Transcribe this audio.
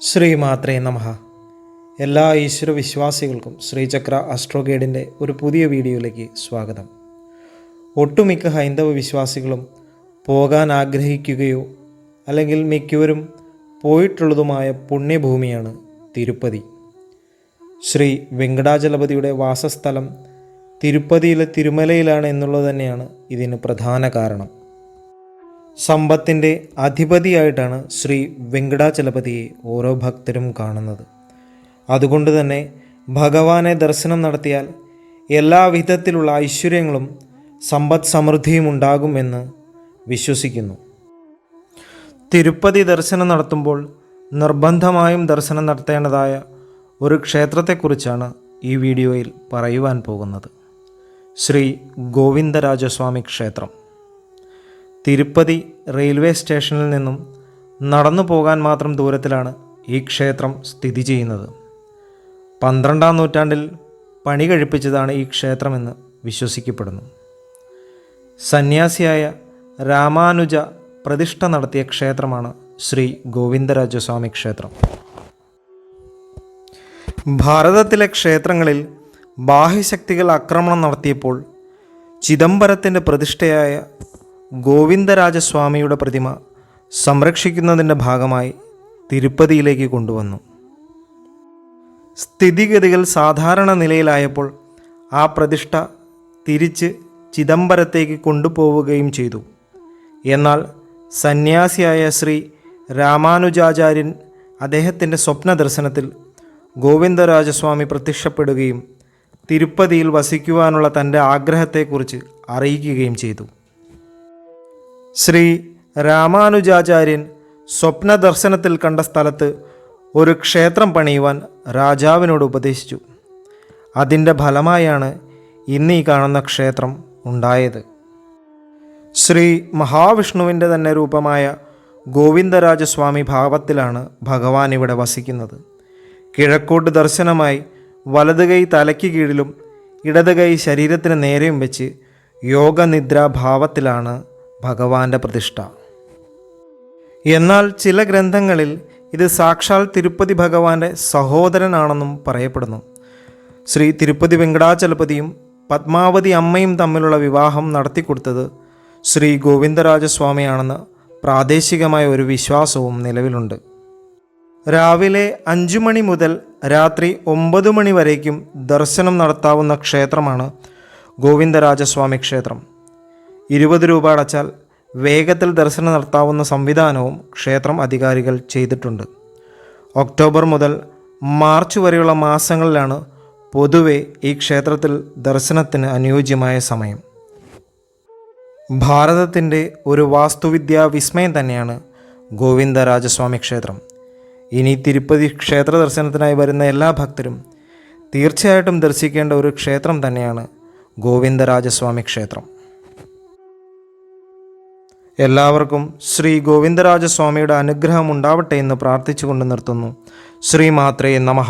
ശ്രീമാത്രേ നമഃ. എല്ലാ ഈശ്വര വിശ്വാസികൾക്കും ശ്രീചക്ര അസ്ട്രോ ഗൈഡിൻ്റെ ഒരു പുതിയ വീഡിയോയിലേക്ക് സ്വാഗതം. ഒട്ടുമിക്ക ഹൈന്ദവ വിശ്വാസികളും പോകാൻ ആഗ്രഹിക്കുകയോ അല്ലെങ്കിൽ മിക്കവരും പോയിട്ടുള്ളതുമായ പുണ്യഭൂമിയാണ് തിരുപ്പതി. ശ്രീ വെങ്കടാചലപതിയുടെ വാസസ്ഥലം തിരുപ്പതിയിലെ തിരുമലയിലാണ് എന്നുള്ളത് തന്നെയാണ് ഇതിന് പ്രധാന കാരണം. സമ്പത്തിൻ്റെ അധിപതിയായിട്ടാണ് ശ്രീ വെങ്കടാചലപതിയെ ഓരോ ഭക്തരും കാണുന്നത്. അതുകൊണ്ട് തന്നെ ഭഗവാനെ ദർശനം നടത്തിയാൽ എല്ലാ വിധത്തിലുള്ള ഐശ്വര്യങ്ങളും സമ്പദ് സമൃദ്ധിയും ഉണ്ടാകുമെന്ന് വിശ്വസിക്കുന്നു. തിരുപ്പതി ദർശനം നടത്തുമ്പോൾ നിർബന്ധമായും ദർശനം നടത്തേണ്ടതായ ഒരു ക്ഷേത്രത്തെക്കുറിച്ചാണ് ഈ വീഡിയോയിൽ പറയുവാൻ പോകുന്നത്. ശ്രീ ഗോവിന്ദരാജസ്വാമി ക്ഷേത്രം. തിരുപ്പതി റെയിൽവേ സ്റ്റേഷനിൽ നിന്നും നടന്നു പോകാൻ മാത്രം ദൂരത്തിലാണ് ഈ ക്ഷേത്രം സ്ഥിതി ചെയ്യുന്നത്. 12-ാം നൂറ്റാണ്ടിൽ പണി കഴിപ്പിച്ചതാണ് ഈ ക്ഷേത്രമെന്ന് വിശ്വസിക്കപ്പെടുന്നു. സന്യാസിയായ രാമാനുജ പ്രതിഷ്ഠ നടത്തിയ ക്ഷേത്രമാണ് ശ്രീ ഗോവിന്ദരാജസ്വാമി ക്ഷേത്രം. ഭാരതത്തിലെ ക്ഷേത്രങ്ങളിൽ ബാഹ്യശക്തികൾ ആക്രമണം നടത്തിയപ്പോൾ ചിദംബരത്തിൻ്റെ പ്രതിഷ്ഠയായ ഗോവിന്ദരാജസ്വാമിയുടെ പ്രതിമ സംരക്ഷിക്കുന്നതിൻ്റെ ഭാഗമായി തിരുപ്പതിയിലേക്ക് കൊണ്ടുവന്നു. സ്ഥിതിഗതികൾ സാധാരണ നിലയിലായപ്പോൾ ആ പ്രതിഷ്ഠ തിരിച്ച് ചിദംബരത്തേക്ക് കൊണ്ടുപോവുകയും ചെയ്തു. എന്നാൽ സന്യാസിയായ ശ്രീ രാമാനുജാചാര്യൻ അദ്ദേഹത്തിൻ്റെ സ്വപ്ന ദർശനത്തിൽ ഗോവിന്ദരാജസ്വാമി പ്രത്യക്ഷപ്പെടുകയും തിരുപ്പതിയിൽ വസിക്കുവാനുള്ള തൻ്റെ ആഗ്രഹത്തെക്കുറിച്ച് അറിയിക്കുകയും ചെയ്തു. ശ്രീ രാമാനുജാചാര്യൻ സ്വപ്ന ദർശനത്തിൽ കണ്ട സ്ഥലത്ത് ഒരു ക്ഷേത്രം പണിയുവാൻ രാജാവിനോട് ഉപദേശിച്ചു. അതിൻ്റെ ഫലമായാണ് ഇന്ന് ഈ കാണുന്ന ക്ഷേത്രം ഉണ്ടായത്. ശ്രീ മഹാവിഷ്ണുവിൻ്റെ തന്നെ രൂപമായ ഗോവിന്ദരാജസ്വാമി ഭാവത്തിലാണ് ഭഗവാൻ ഇവിടെ വസിക്കുന്നത്. കിഴക്കോട്ട് ദർശനമായി വലത് കൈ തലയ്ക്ക് കീഴിലും ഇടത് കൈ ശരീരത്തിന് നേരെയും വെച്ച് യോഗനിദ്രാഭാവത്തിലാണ് ഭഗവാന്റെ പ്രതിഷ്ഠ. എന്നാൽ ചില ഗ്രന്ഥങ്ങളിൽ ഇത് സാക്ഷാൽ തിരുപ്പതി ഭഗവാന്റെ സഹോദരനാണെന്നും പറയപ്പെടുന്നു. ശ്രീ തിരുപ്പതി വെങ്കടാചലപതിയും പത്മാവതി അമ്മയും തമ്മിലുള്ള വിവാഹം നടത്തിക്കൊടുത്തത് ശ്രീ ഗോവിന്ദരാജസ്വാമിയാണെന്ന് പ്രാദേശികമായ ഒരു വിശ്വാസവും നിലവിലുണ്ട്. രാവിലെ 5 മണി മുതൽ രാത്രി 9 മണി വരേക്കും ദർശനം നടത്താവുന്ന ക്ഷേത്രമാണ് ഗോവിന്ദരാജസ്വാമി ക്ഷേത്രം. 20 രൂപ അടച്ചാൽ വേഗത്തിൽ ദർശനം നടത്താവുന്ന സംവിധാനവും ക്ഷേത്രം അധികാരികൾ ചെയ്തിട്ടുണ്ട്. ഒക്ടോബർ മുതൽ മാർച്ച് വരെയുള്ള മാസങ്ങളിലാണ് പൊതുവെ ഈ ക്ഷേത്രത്തിൽ ദർശനത്തിന് അനുയോജ്യമായ സമയം. ഭാരതത്തിൻ്റെ ഒരു വാസ്തുവിദ്യാ വിസ്മയം തന്നെയാണ് ഗോവിന്ദരാജസ്വാമി ക്ഷേത്രം. ഇനി തിരുപ്പതി ക്ഷേത്ര ദർശനത്തിനായി വരുന്ന എല്ലാ ഭക്തരും തീർച്ചയായിട്ടും ദർശിക്കേണ്ട ഒരു ക്ഷേത്രം തന്നെയാണ് ഗോവിന്ദരാജസ്വാമി ക്ഷേത്രം. എല്ലാവർക്കും ശ്രീ ഗോവിന്ദരാജസ്വാമിയുടെ അനുഗ്രഹം ഉണ്ടാവട്ടെ എന്ന് പ്രാർത്ഥിച്ചുകൊണ്ട് നിർത്തുന്നു. ശ്രീമാത്രേ നമഃ.